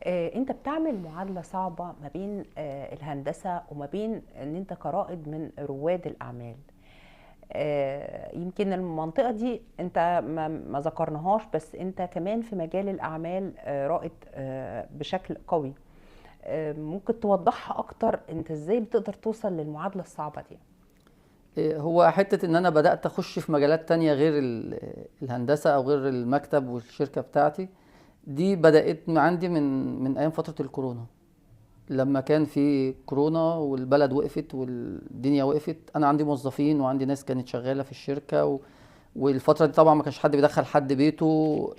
انت بتعمل معادلة صعبة ما بين الهندسة وما بين ان انت كرائد من رواد الاعمال. يمكن المنطقة دي انت ما ذكرناهاش، بس انت كمان في مجال الاعمال رائد بشكل قوي. ممكن توضحها اكتر، انت ازاي بتقدر توصل للمعادلة الصعبة دي؟ هو حتة ان انا بدأت اخش في مجالات تانية غير الهندسة او غير المكتب والشركة بتاعتي. دي بدأت عندي من ايام فترة الكورونا. لما كان في كورونا والبلد وقفت والدنيا وقفت، انا عندي موظفين وعندي ناس كانت شغالة في الشركة والفترة دي طبعا ما كانش حد بيدخل حد بيته.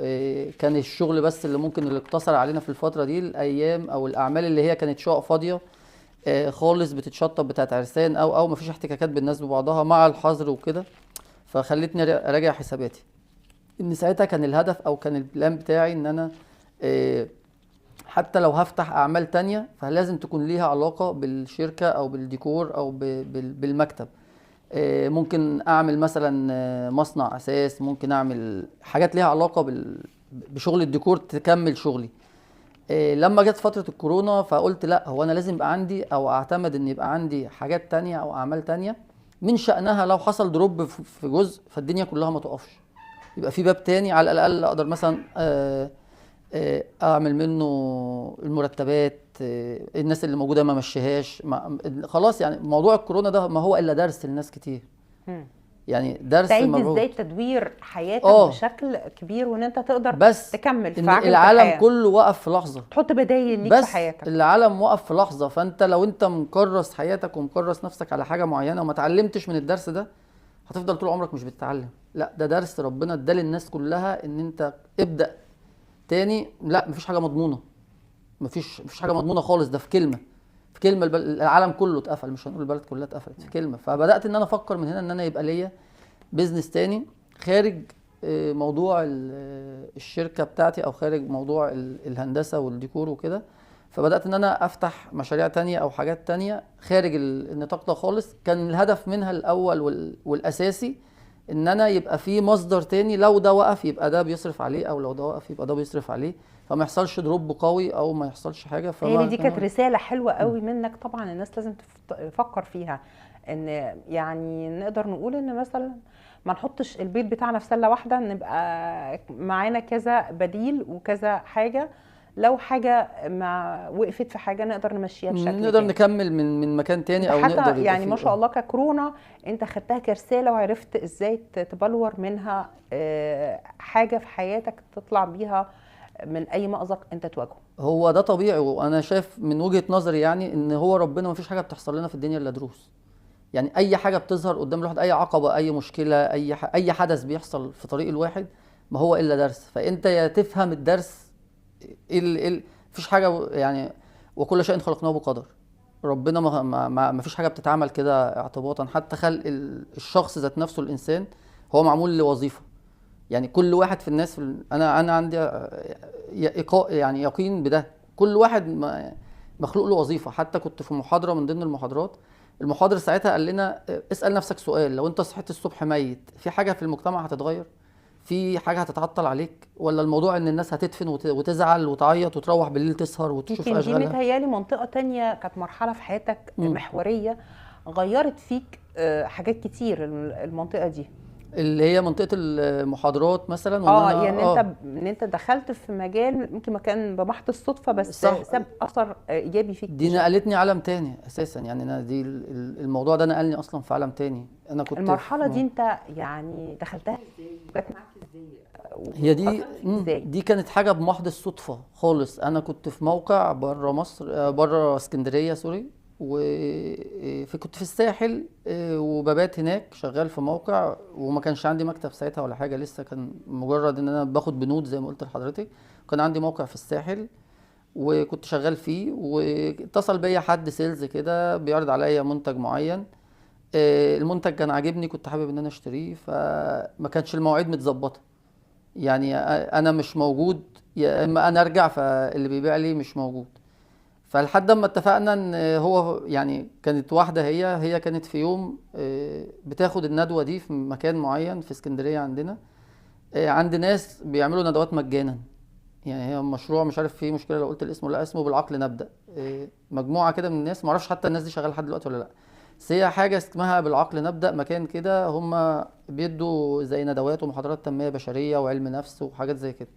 كان الشغل بس اللي ممكن اللي اقتصر علينا في الفترة دي الايام او الاعمال اللي هي كانت شقق فاضية خالص بتتشطب بتاعت عرسان او مفيش احتكاكات بالناس ببعضها مع الحظر وكده. فخلتني اراجع حساباتي، ان ساعتها كان الهدف او كان البلان بتاعي ان انا آه، حتى لو هفتح اعمال تانية فلازم تكون ليها علاقة بالشركة او بالديكور او بالمكتب. ممكن اعمل مثلا مصنع اساس، ممكن اعمل حاجات ليها علاقة بشغل الديكور تكمل شغلي. لما جت فترة الكورونا فقلت لا، هو انا لازم يبقى عندي او اعتمد ان يبقى عندي حاجات تانية او اعمال تانية من شأنها لو حصل دروب في جزء فالدنيا كلها ما تقفش. يبقى في باب تاني على الاقل اقدر مثلا اعمل منه المرتبات، الناس اللي موجودة ما مشيهاش خلاص. يعني موضوع الكورونا ده ما هو الا درس لناس كتير، مم. يعني درس تعيد ازاي مبعوث. تدوير حياتك اه بشكل كبير، وان انت تقدر بس تكمل في ان عجلة العالم الحياة، كله وقف في لحظة. تحط بدايل ليك في بس حياتك. العالم وقف في لحظة، فانت لو انت مكرس حياتك ومكرس نفسك على حاجة معينة وما اتعلمتش من الدرس ده هتفضل طول عمرك مش بتتعلم. لا، ده درس ربنا اداه للناس كلها، ان انت ابدأ تاني. لا، مفيش حاجة مضمونة، مفيش حاجة مضمونة خالص. ده في كلمة، في كلمة العالم كله اتقفل، مش هنقول البلد كلها اتقفلت، في كلمة. فبدأت ان انا افكر من هنا ان انا يبقى ليا بيزنس تاني خارج موضوع الشركة بتاعتي او خارج موضوع الهندسة والديكور وكده. فبدأت ان انا افتح مشاريع تانية او حاجات تانية خارج النطاق ده خالص. كان الهدف منها الاول والاساسي ان انا يبقى في مصدر تاني، لو ده وقف يبقى ده بيصرف عليه، او لو ده وقف يبقى ده بيصرف عليه، فما يحصلش دروب قوي او ما يحصلش حاجة. تهيألي فما دي كانت كان رسالة حلوة قوي منك، طبعا الناس لازم تفكر فيها. ان يعني نقدر نقول ان مثلا ما نحطش البيت بتاعنا في سلة واحدة، نبقى معانا كذا بديل وكذا حاجة. لو حاجة ما وقفت في حاجة نقدر نمشيها بشكل نقدر تاني. نكمل من مكان انت تاني، او نقدر حتى يبقى يعني ما فيه شاء الله ككورونا انت خدتها كرسالة، وعرفت ازاي تبلور منها حاجة في حياتك تطلع بيها من اي مأزق انت تواجهه. هو ده طبيعي. وانا شايف من وجهة نظري يعني ان هو ربنا ما فيش حاجه بتحصل لنا في الدنيا الا دروس. يعني اي حاجه بتظهر قدام الواحد، اي عقبه، اي مشكله، اي حدث بيحصل في طريق الواحد ما هو الا درس. فانت يا تفهم الدرس مفيش حاجه يعني. وكل شيء خلقناه بقدر. ربنا ما فيش حاجه بتتعمل كده اعتباطا. حتى خلق الشخص ذات نفسه، الانسان هو معمول لوظيفه. يعني كل واحد في الناس انا عندي يعني يقين بده. كل واحد مخلوق له وظيفه. حتى كنت في محاضره من ضمن المحاضرات، المحاضر ساعتها قال لنا اسال نفسك سؤال: لو انت صحيت الصبح ميت، في حاجه في المجتمع هتتغير؟ في حاجه هتتعطل عليك؟ ولا الموضوع ان الناس هتدفن وتزعل وتعيط وتروح بالليل تسهر وتشوف يمكن دي اشغالها؟ متهيالي منطقة تانية كانت مرحلة في حياتك مم. محورية، غيرت فيك حاجات كتير المنطقة دي. اللي هي منطقه المحاضرات مثلا، وان اه انا يعني انت دخلت في مجال يمكن ما كان بمحض الصدفة، بس صح. ساب اثر ايجابي فيك دي بشكل. نقلتني عالم تاني اساسا. يعني انا دي الموضوع ده نقلني اصلا في عالم تاني. انا كنت المرحلة في دي انت يعني دخلتها ازاي وجت معاك ازاي هي دي واثرت فيك ازاي؟ دي كانت حاجه بمحض الصدفه خالص. انا كنت في موقع بره مصر، بره اسكندريه سوري، كنت في الساحل، وببات هناك شغال في موقع. وما كانش عندي مكتب ساعتها ولا حاجه لسه، كان مجرد ان انا باخد بنود زي ما قلت لحضرتك. كان عندي موقع في الساحل وكنت شغال فيه، واتصل بيا حد سيلز كده بيعرض عليا منتج معين. المنتج كان عاجبني، كنت حابب ان انا اشتريه. فما كانش المواعيد متظبطه. يعني انا مش موجود، يا اما انا ارجع فاللي بيبيع لي مش موجود. فلحد ما اتفقنا ان هو يعني كانت واحده، هي كانت في يوم بتاخد الندوه دي في مكان معين في اسكندريه عندنا. عند ناس بيعملوا ندوات مجانا. يعني هي مشروع مش عارف فيه مشكله لو قلت الاسم ولا لا، اسمه بالعقل نبدا. مجموعه كده من الناس، معرفش حتى الناس دي شغاله لحد دلوقتي ولا لا، بس هي حاجه اسمها بالعقل نبدا، مكان كده هم بيدوا زي ندوات ومحاضرات تنميه بشريه وعلم نفس وحاجات زي كده.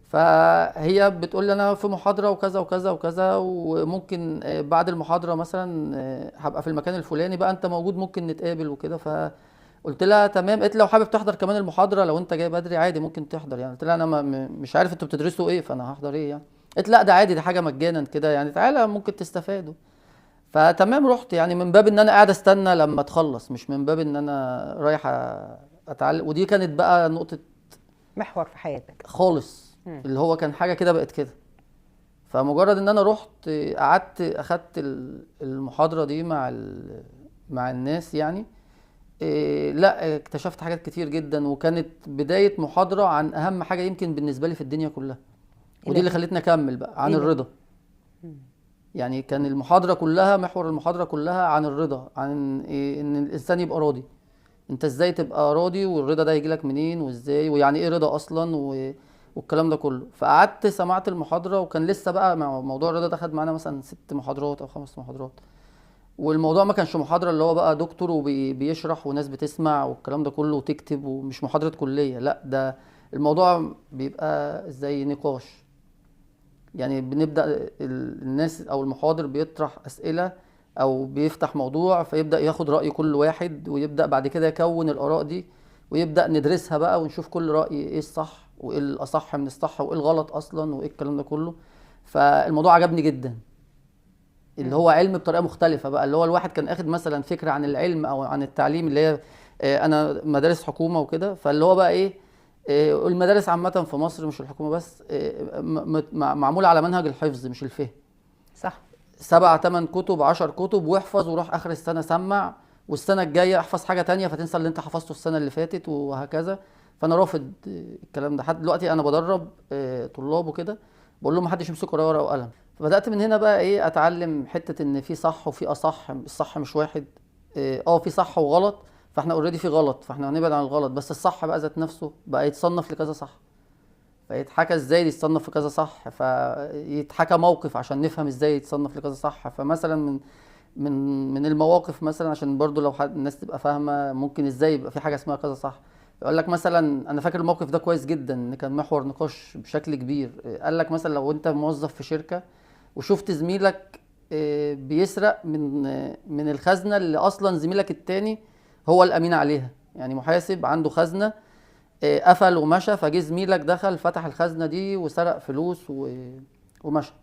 فهي بتقول لي انا في محاضره وكذا وكذا وكذا، وممكن بعد المحاضره مثلا هبقى في المكان الفلاني بقى، انت موجود ممكن نتقابل وكده. فقلت لها تمام. قالت لي لو حابب تحضر كمان المحاضره، لو انت جاي بدري عادي ممكن تحضر يعني. قلت لها انا مش عارف انتوا بتدرسوا ايه، فانا هحضر ايه يعني. قالت لا ده عادي، دي حاجه مجانا كده يعني، تعالى ممكن تستفادوا. فتمام رحت، يعني من باب ان انا قاعد استنى لما تخلص، مش من باب ان انا رايح اتعلم. ودي كانت بقى نقطه محور في حياتك خالص، اللي هو كان حاجه كده بقت كده. فمجرد ان انا رحت قعدت اخدت المحاضره دي مع الناس يعني، لا اكتشفت حاجات كتير جدا، وكانت بدايه محاضره عن اهم حاجه يمكن بالنسبه لي في الدنيا كلها، ودي اللي خلتني اكمل بقى، عن الرضا. يعني كان المحاضره كلها، محور المحاضره كلها عن الرضا، عن ان الانسان يبقى راضي. انت ازاي تبقى راضي، والرضا ده يجيلك منين وازاي، ويعني ايه رضا اصلا والكلام ده كله. فقعدت سمعت المحاضره، وكان لسه بقى موضوع الرضا ده خد معانا مثلا 6 محاضرات او 5 محاضرات. والموضوع ما كانش محاضره اللي هو بقى دكتور وبيشرح وناس بتسمع والكلام ده كله وتكتب، ومش محاضره كليه، لا ده الموضوع بيبقى زي نقاش. يعني بنبدا الناس او المحاضر بيطرح اسئله او بيفتح موضوع، فيبدا ياخد راي كل واحد، ويبدا بعد كده يكون الاراء دي، ويبدا ندرسها بقى ونشوف كل راي ايه الصح وايه الاصح من الصح وايه الغلط اصلا وايه الكلام ده كله. فالموضوع عجبني جدا، اللي هو علم بطريقه مختلفه بقى، اللي هو الواحد كان اخد مثلا فكره عن العلم او عن التعليم اللي هي انا مدارس حكومه وكده، فاللي هو بقى ايه، المدارس عامه في مصر مش الحكومه بس، معموله على منهج الحفظ مش الفهم. صح. 7 8 كتب 10 كتب، واحفظ وروح اخر السنه سمع، والسنه الجايه احفظ حاجه تانية فتنسى اللي انت حفظته السنه اللي فاتت، وهكذا. فانا رافض الكلام ده. حتى دلوقتي انا بدرب طلاب وكده، بقول لهم ما حدش يمسك ورايا ورقه وقلم. فبدات من هنا بقى ايه، اتعلم حته ان في صح وفي اصح، الصح مش واحد. في صح وغلط، فاحنا اوريدي في غلط، فاحنا هنبعد عن الغلط، بس الصح بقى ذات نفسه بقى يتصنف لكذا صح. فيتحكى ازاي يتصنف في كذا صح، فيتحكى موقف عشان نفهم ازاي يتصنف لكذا صح. فمثلا من المواقف مثلا، عشان برضو لو الناس تبقى فاهمه ممكن ازاي يبقى في حاجه اسمها كذا صح. يقول لك مثلا، انا فاكر الموقف ده كويس جدا، ان كان محور نقاش بشكل كبير. قال لك مثلا لو انت موظف في شركه وشفت زميلك بيسرق من الخزنه اللي اصلا زميلك التاني هو الامين عليها، يعني محاسب عنده خزنه قفل ومشى، فجه زميلك دخل فتح الخزنه دي وسرق فلوس ومشى.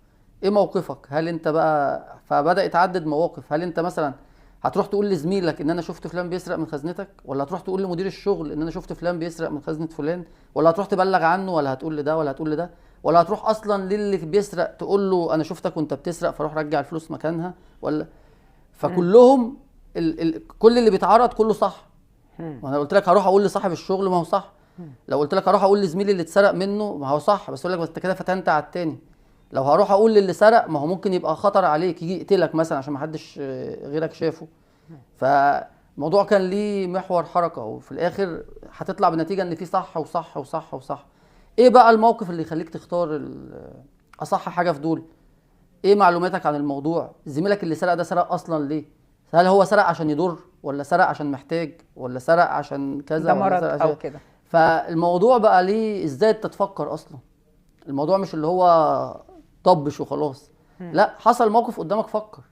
ايه موقفك؟ هل انت بقى، فبدأ يتعدد مواقف، هل انت مثلا هتروح تقول لزميلك ان انا شفت فلان بيسرق من خزنتك، ولا هتروح تقول لمدير الشغل ان انا شفت فلان بيسرق من خزنه فلان، ولا هتروح تبلغ عنه، ولا هتقول لده ولا هتقول لده، ولا هتروح اصلا للي بيسرق تقول له انا شفتك وانت بتسرق فروح رجع الفلوس مكانها، ولا فكلهم كل اللي بيتعرض كله صح. وانا قلت لك هروح اقول لصاحب الشغل، ما هو صح. لو قلت لك هروح اقول لزميلي اللي اتسرق منه، ما هو صح، بس اقول لك بس انت كده فتنت على التاني. لو هروح اقول للي سرق، ما هو ممكن يبقى خطر عليك، يجي يقتلك مثلا عشان ما حدش غيرك شافه. فالموضوع كان ليه محور حركه، وفي الاخر هتطلع بنتيجه ان في صح وصح وصح وصح. ايه بقى الموقف اللي يخليك تختار اصح حاجه في دول؟ ايه معلوماتك عن الموضوع؟ زميلك اللي سرق ده سرق اصلا ليه؟ هل هو سرق عشان يضر، ولا سرق عشان محتاج، ولا سرق عشان كذا، ده ولا مرض سرق او عشان كده؟ فالموضوع بقى ليه ازاي تتفكر اصلا. الموضوع مش اللي هو طبش وخلاص، لا، حصل موقف قدامك فكر.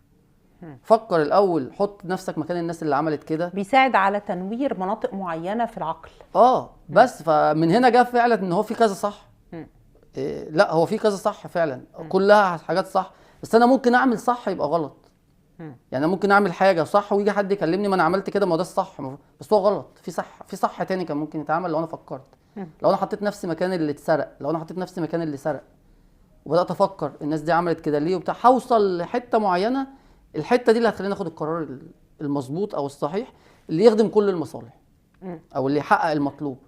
فكر الاول، حط نفسك مكان الناس اللي عملت كده. بيساعد على تنوير مناطق معينه في العقل. بس فمن هنا جاء فعلا ان هو في كذا صح. لا هو في كذا صح فعلا، كلها حاجات صح، بس انا ممكن اعمل صح يبقى غلط. يعني انا ممكن اعمل حاجه صح ويجي حد يكلمني ما انا عملت كده، ما هو ده الصح، بس هو غلط. في صح تاني كان ممكن يتعمل لو انا فكرت، لو انا حطيت نفسي مكان اللي اتسرق، لو انا حطيت نفسي مكان اللي سرق وبدات افكر الناس دي عملت كده ليه وبتاع، هوصل لحته معينه. الحته دي اللي هتخليني اخد القرار المظبوط او الصحيح اللي يخدم كل المصالح او اللي يحقق المطلوب،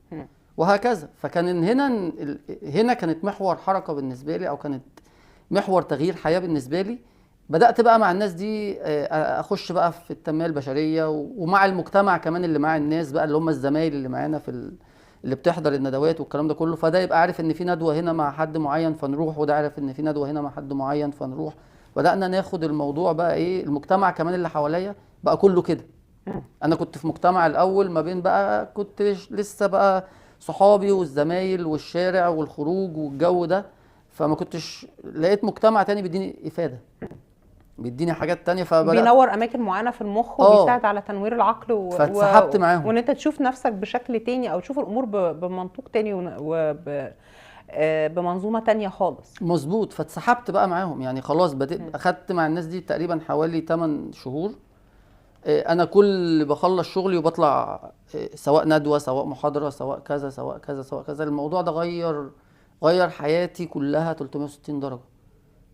وهكذا. فكان هنا كانت محور حركه بالنسبه لي، او كانت محور تغيير حياه بالنسبه لي. بدات بقى مع الناس دي اخش بقى في التنميه البشريه، ومع المجتمع كمان اللي مع الناس بقى اللي هم الزمايل اللي معانا اللي بتحضر الندوات والكلام ده كله، فده يبقى عارف ان في ندوه هنا مع حد معين فنروح، وده عارف ان في ندوه هنا مع حد معين فنروح. بدأنا ناخد الموضوع بقى ايه، المجتمع كمان اللي حواليا بقى كله كده. انا كنت في مجتمع الاول ما بين بقى، كنت لسه بقى صحابي والزمايل والشارع والخروج والجو ده، فما كنتش لقيت مجتمع تاني بيديني افاده، بيديني حاجات تانية، فبدأت بينور اماكن معينه في المخ وبيساعد على تنوير العقل فاتسحبت معاهم. وان انت تشوف نفسك بشكل تاني او تشوف الامور بمنطوق تاني بمنظومه تانية خالص. مظبوط، فاتسحبت بقى معاهم يعني خلاص، بدأت اخدت مع الناس دي تقريبا حوالي 8 شهور. انا كل بخلص شغلي وبطلع، سواء ندوة سواء محاضرة سواء كذا سواء كذا سواء كذا. الموضوع ده غير حياتي كلها 360 درجة.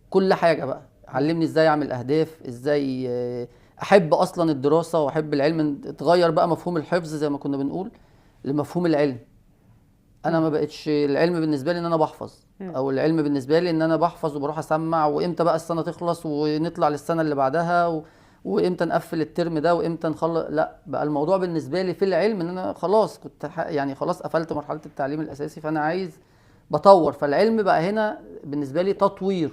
كل حاجة بقى علمني ازاي اعمل اهداف، ازاي احب اصلا الدراسة واحب العلم. اتغير بقى مفهوم الحفظ زي ما كنا بنقول لمفهوم العلم. انا ما بقتش العلم بالنسبة لي ان انا بحفظ، او العلم بالنسبة لي ان انا بحفظ وبروح اسمع، وامتى بقى السنة تخلص ونطلع للسنة اللي بعدها وامتى نقفل الترم ده وامتى نخلص. لا، بقى الموضوع بالنسبة لي في العلم ان انا خلاص كنت يعني خلاص قفلت مرحلة التعليم الاساسي، فانا عايز بطور. فالعلم بقى هنا بالنسبة لي تطوير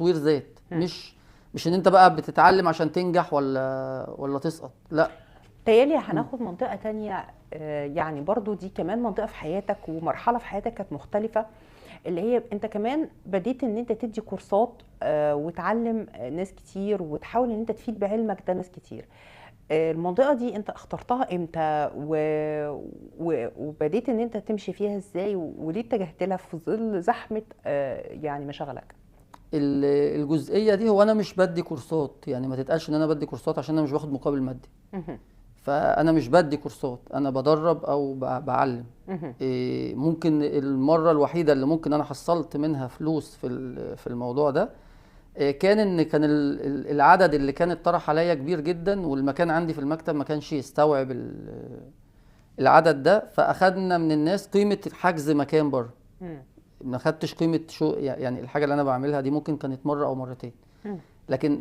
ذات، مش ان انت بقى بتتعلم عشان تنجح ولا تسقط، لا. تهيألي هناخد منطقة تانية، يعني برضو دي كمان منطقة في حياتك ومرحلة في حياتك كانت مختلفة، اللي هي انت كمان بديت ان انت تدي كورسات وتعلم ناس كتير وتحاول ان انت تفيد بعلمك ده ناس كتير. المنطقة دي انت اخترتها امتى وبديت ان انت تمشي فيها ازاي، وليه اتجهت لها في ظل زحمة يعني مشاغلك؟ الجزئية دي، هو انا مش بدي كورسات، يعني ما تتقالش ان انا بدي كورسات عشان انا مش باخد مقابل مادي. فانا مش بدي كورسات، انا بدرب او بعلم. ممكن المرة الوحيدة اللي ممكن انا حصلت منها فلوس في الموضوع ده، كان العدد اللي كان اتطرح عليا كبير جدا، والمكان عندي في المكتب ما كانش يستوعب العدد ده، فاخدنا من الناس قيمة حجز مكان بره. ما خدتش قيمة يعني الحاجة اللي انا بعملها دي ممكن كانت مرة او مرتين. لكن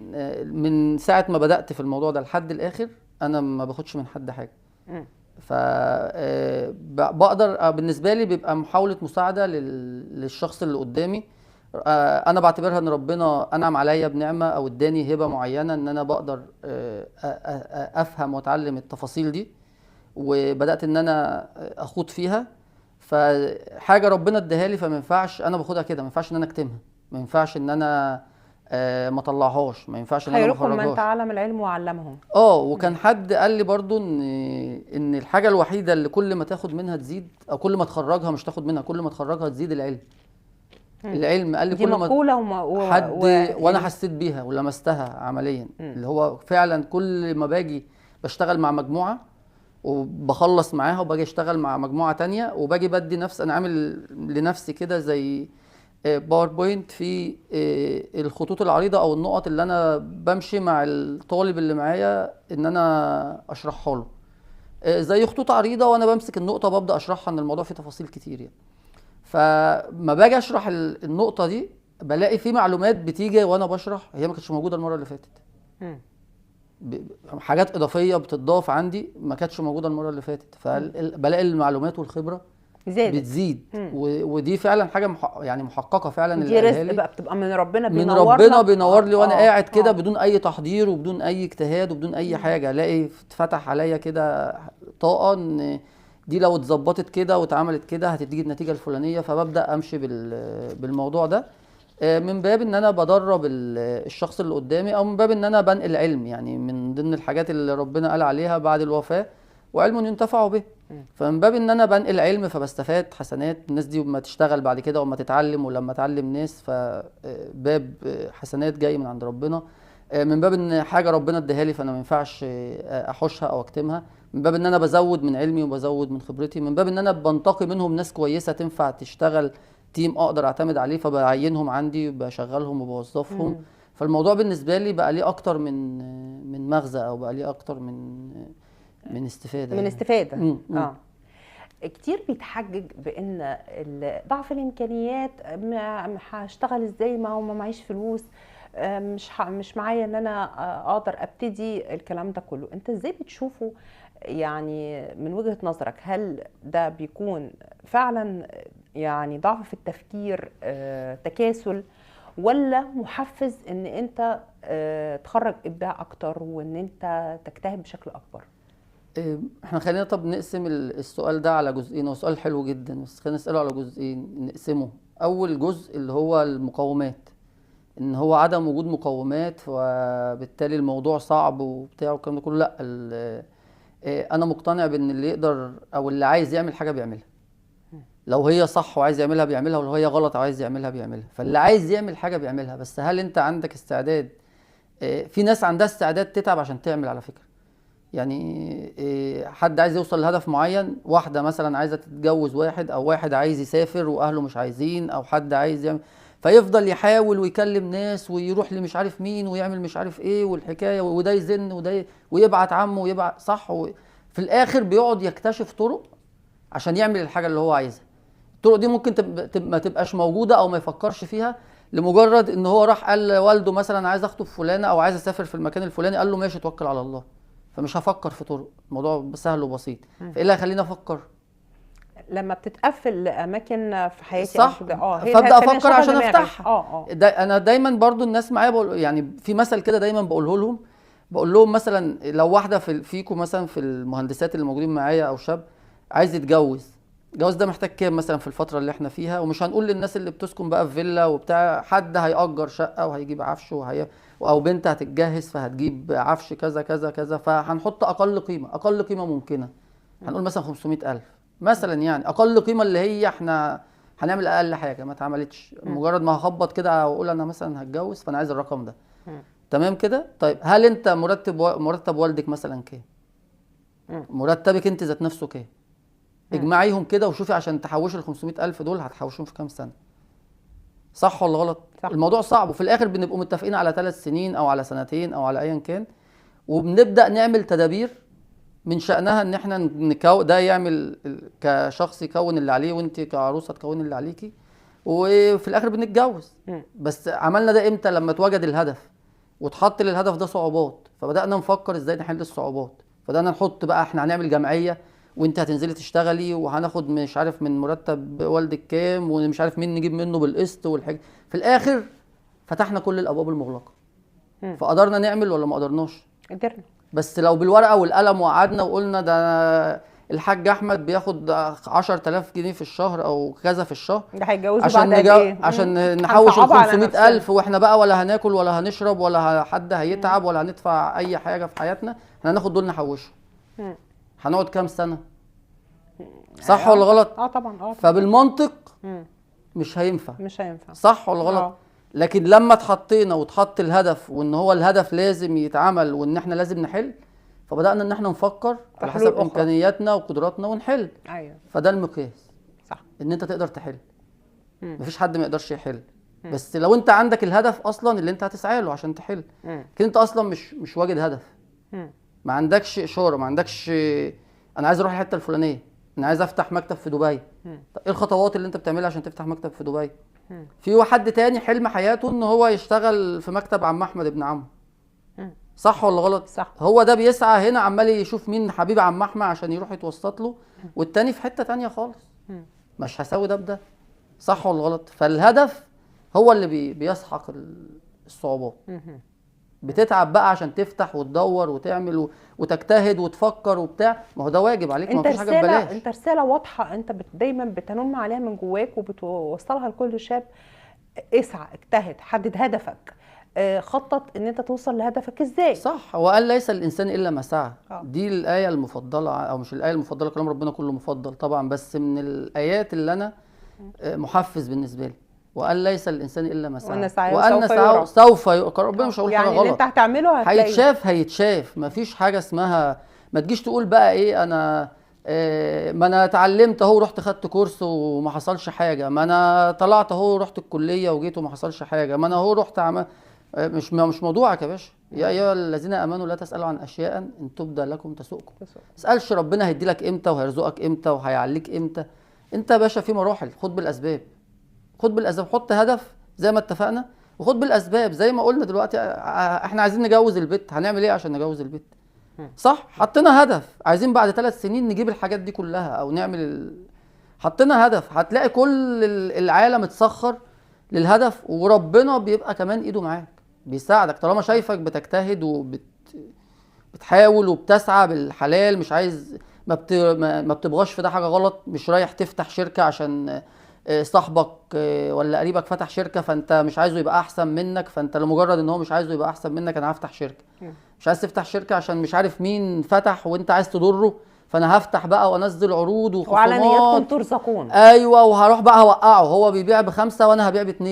من ساعة ما بدأت في الموضوع ده لحد الاخر انا ما باخدش من حد حاجة. فبقدر بالنسبة لي بيبقى محاولة مساعدة للشخص اللي قدامي. انا بعتبرها ان ربنا انعم عليا بنعمة او اداني هبة معينة ان انا بقدر افهم واتعلم التفاصيل دي، وبدأت ان انا اخوض فيها. فحاجة ربنا اداها لي، فما ينفعش انا باخدها كده، ما ينفعش ان انا اكتمها، ما ينفعش ان انا ما طلعهاش، ما ينفعش ان انا ما خيركم من اخرجهاش. تعلم العلم وعلمهم. وكان حد قال لي برضو ان الحاجة الوحيدة اللي كل ما تاخد منها تزيد، او كل ما تخرجها مش تاخد منها، كل ما تخرجها تزيد العلم. العلم قال لي دي كل مقولة ما حد وانا حسيت بيها ولمستها عمليا. اللي هو فعلا كل ما باجي بشتغل مع مجموعة وبخلص معاها وباجي اشتغل مع مجموعة تانية، وباجي بدي انا عامل لنفسي كده زي باوربوينت في الخطوط العريضة او النقط اللي انا بمشي مع الطالب اللي معايا ان انا اشرحها له، زي خطوط عريضة، وانا بمسك النقطة ببدأ اشرحها، ان الموضوع فيه تفاصيل كتير يعني. فما باجي اشرح النقطة دي بلاقي في معلومات بتيجي وانا بشرح هي ما كانتش موجودة المرة اللي فاتت. حاجات اضافية بتضاف عندي ما كانتش موجودة المرة اللي فاتت، فبلاقي المعلومات والخبرة بتزيد. ودي فعلا حاجة يعني محققة فعلا. دي رزق بقى بتبقى من ربنا، بينور لي وانا قاعد كده بدون اي تحضير وبدون اي اجتهاد وبدون اي حاجة. الاقي اتفتح عليا كده طاقة ان دي لو اتظبطت كده واتعملت كده هتديك النتيجة الفلانية، فببدأ امشي بالموضوع ده من باب ان انا بدرب الشخص اللي قدامي، او من باب ان انا بنقل علم. يعني من ضمن الحاجات اللي ربنا قال عليها بعد الوفاة وعلم ينتفع به، فمن باب ان انا بنقل علم فبستفاد حسنات. الناس دي لما تشتغل بعد كده وما تتعلم ولما تعلم ناس، فباب حسنات جاي من عند ربنا. من باب ان حاجة ربنا اداها لي فانا ما ينفعش احوشها او اكتمها. من باب ان انا بزود من علمي وبزود من خبرتي. من باب ان انا بنتقي منهم ناس كويسة تنفع تشتغل تيم اقدر اعتمد عليه، فبعينهم عندي وبشغلهم وبوظفهم. فالموضوع بالنسبه لي بقى ليه اكتر من مغزى، او بقى ليه اكتر من استفاده. كتير بيتحجج بان ضعف الامكانيات، هشتغل ازاي، ما هو ما معيش فلوس، مش معايا ان انا اقدر ابتدي الكلام ده كله. انت ازاي بتشوفه يعني من وجهة نظرك هل ده بيكون فعلا يعني ضعف في التفكير، تكاسل، ولا محفز ان انت تخرج ابداع اكتر وان انت تجتهد بشكل اكبر؟ احنا خلينا طب نقسم السؤال ده على جزئين. هو سؤال حلو جدا، بس خلينا نسأله على جزئين نقسمه. اول جزء اللي هو المقومات، ان هو عدم وجود مقومات وبالتالي الموضوع صعب وبتاع والكلام ده كله. لا، انا مقتنع بان اللي يقدر او اللي عايز يعمل حاجه بيعملها، لو هي صح وعايز يعملها بيعملها، ولو هي غلط وعايز يعملها بيعملها. فاللي عايز يعمل حاجه بيعملها، بس هل انت عندك استعداد؟ في ناس عندها استعداد تتعب عشان تعمل على فكره. يعني حد عايز يوصل لهدف معين، واحده مثلا عايزه تتجوز واحد، او واحد عايز يسافر واهله مش عايزين، او حد عايز يعمل، فيفضل يحاول ويكلم ناس ويروح لمش عارف مين ويعمل مش عارف ايه والحكايه، وده يزن وده ويبعت عمه ويبعت صح في الاخر بيقعد يكتشف طرق عشان يعمل الحاجه اللي هو عايزها. الطرق دي ممكن ما تبقاش موجوده او ما يفكرش فيها، لمجرد ان هو راح قال لوالده مثلا عايز اخطب فلانه او عايز اسافر في المكان الفلاني، قال له ماشي توكل على الله. فمش هفكر في طرق، الموضوع سهل وبسيط. فايه اللي هيخليني افكر؟ لما بتتقفل اماكن في حياتي صح، كده، هي اللي فابدا هتخليني افكر اشغل عشان دماغي. افتحها. انا دايما برضو الناس معايا بقول، يعني في مثل كده دايما بقوله لهم، بقول لهم مثلا لو واحده فيكم مثلا في المهندسات اللي موجودين معايا او شاب عايز يتجوز، الجواز ده محتاج كام مثلا في الفتره اللي احنا فيها؟ ومش هنقول للناس اللي بتسكن بقى في فيلا وبتاع، حد هيأجر شقه وهيجيب عفش او بنت هتتجهز فهتجيب عفش كذا كذا كذا، فهنحط اقل قيمه، اقل قيمه ممكنه، هنقول مثلا 500,000 مثلا. يعني اقل قيمه اللي هي احنا هنعمل اقل حاجه ما اتعملتش، مجرد ما هخبط كده واقول انا مثلا هتجوز فانا عايز الرقم ده. تمام كده. طيب هل انت مرتب والدك مثلا كام؟ مرتبك انت ذات نفسه كام؟ اجمعيهم كده وشوفي عشان تحوشي ال 500,000 دول هتحوشيهم في كام سنه. صح ولا غلط؟ صح. الموضوع صعب، وفي الاخر بنبقوا متفقين على 3 سنين او على سنتين او على ايا كان، وبنبدا نعمل تدابير من شأنها ان احنا ده يعمل كشخص يكون اللي عليه، وانت كعروسه تكون اللي عليكي، وفي الاخر بنتجوز. بس عملنا ده امتى؟ لما اتوجد الهدف واتحط للهدف ده صعوبات، فبدأنا نفكر ازاي نحل الصعوبات. بدأنا نحط بقى احنا هنعمل جمعيه، وانت هتنزلي تشتغلي، وهناخد مش عارف من مرتب والدك كام، ومش عارف مين نجيب منه بالقسط والحاجه. في الاخر فتحنا كل الابواب المغلقه. فقدرنا نعمل ولا ما قدرناش؟ قدرنا. بس لو بالورقه والقلم وقعدنا وقلنا ده الحاج احمد بياخد 10,000 جنيه في الشهر او كذا في الشهر، ده هيتجوزوا عشان بعد قد ايه؟ عشان نحوش ال هنصعبها على 500,000، واحنا بقى ولا هناكل ولا هنشرب ولا حد هيتعب ولا هندفع اي حاجه في حياتنا، احنا هناخد دول نحوشهم. هنقعد كام سنه؟ صح ولا غلط؟ طبعا. فبالمنطق مش هينفع. صح ولا غلط؟ لكن لما اتحطينا واتحط الهدف، وان هو الهدف لازم يتعمل، وان احنا لازم نحل، فبدأنا ان احنا نفكر على حسب امكانياتنا وقدراتنا ونحل. ايوه. فده المقياس. صح. ان انت تقدر تحل. مفيش حد ما يقدرش يحل. بس لو انت عندك الهدف اصلا اللي انت هتسعى له عشان تحل، لكن انت اصلا مش واجد هدف. ما عندكش اشاره، ما عندكش انا عايز اروح الحته الفلانيه، انا عايز افتح مكتب في دبي. طب ايه الخطوات اللي انت بتعملها عشان تفتح مكتب في دبي؟ في حد تاني حلم حياته ان هو يشتغل في مكتب عم احمد ابن عمه. صح ولا غلط؟ صح. هو ده بيسعى هنا عمال يشوف مين حبيب عم احمد عشان يروح يتوسط له، والتاني في حته تانيه خالص. مش هساوي ده بده. صح ولا غلط؟ فالهدف هو اللي بيسحق الصعوبات. بتتعب بقى عشان تفتح وتدور وتعمل وتجتهد وتفكر وبتاع، ما هو ده واجب عليك، ما فيش حاجه ببلاش. انت رساله واضحه، انت دايما بتنم عليها من جواك وبتوصلها لكل شاب. اسعى، اجتهد، حدد هدفك، خطط ان انت توصل لهدفك ازاي. صح. وقال ليس الانسان الا ما سعى. دي الايه المفضله، او مش الايه المفضله، كلام ربنا كله مفضل طبعا، بس من الايات اللي انا محفز بالنسبه لي. وقال ليس الانسان الا ما سعى وان سعيه سوف يرى. ربنا مش هيقول حاجه غلط. يعني اللي انت هتعمله هتلاقيه. هيتشاف. مفيش حاجه اسمها ما تجيش تقول بقى ايه انا ما انا اتعلمت اهو، رحت خدت كورس وما حصلش حاجه، ما انا طلعت اهو رحت الكليه وجيت وما حصلش حاجه، ما انا اهو رحت مش موضوعك يا باشا. يا ايها الذين امنوا لا تسالوا عن اشياء ان تبدى لكم تسؤكم. ما تسالش ربنا هيدي لك امتى وهيرزقك امتى وهيعليك امتى. انت يا باشا في مراحل، خد بالاسباب. حط هدف زي ما اتفقنا، وخد بالاسباب زي ما قلنا دلوقتي. احنا عايزين نجوز البيت، هنعمل ايه عشان نجوز البيت؟ صح، حطينا هدف عايزين بعد 3 سنين نجيب الحاجات دي كلها او نعمل حطينا هدف، هتلاقي كل العالم اتسخر للهدف، وربنا بيبقى كمان ايده معاك بيساعدك طالما شايفك بتجتهد بتحاول وبتسعى بالحلال، مش عايز ما بتبغاش في ده حاجه غلط، مش رايح تفتح شركه عشان صاحبك ولا قريبك فتح شركه فانت مش عايزه يبقى احسن منك، فانت لمجرد ان هو مش عايزه يبقى احسن منك انا هفتح شركه. مش عايز تفتح شركه عشان مش عارف مين فتح وانت عايز تضره، فانا هفتح بقى وانزل عروض وعلى نياتكم وخصومات. ترزقون. ايوه، وهروح بقى هوقعه، هو بيبيع ب5 وانا هبيع ب2،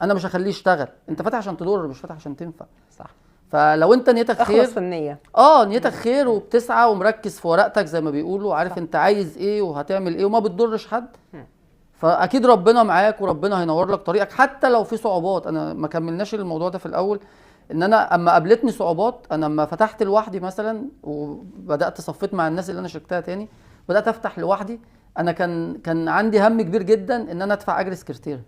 انا مش هخليه يشتغل. انت فاتح عشان تضر مش فاتح عشان تنفع. صح. فلو انت نيتك خير، اخلص النية. نيتك خير وبتسعى ومركز في ورقتك زي ما بيقولوا، عارف انت عايز ايه وهتعمل ايه وما بتضرش حد، فاكيد ربنا معاك وربنا هينور لك طريقك حتى لو في صعوبات. انا ما كملناش الموضوع ده في الاول، ان انا اما قابلتني صعوبات، انا اما فتحت لوحدي مثلا وبدات صفيت مع الناس اللي انا شركتها تاني، بدات افتح لوحدي، انا كان عندي هم كبير جدا ان انا ادفع اجر سكرتير.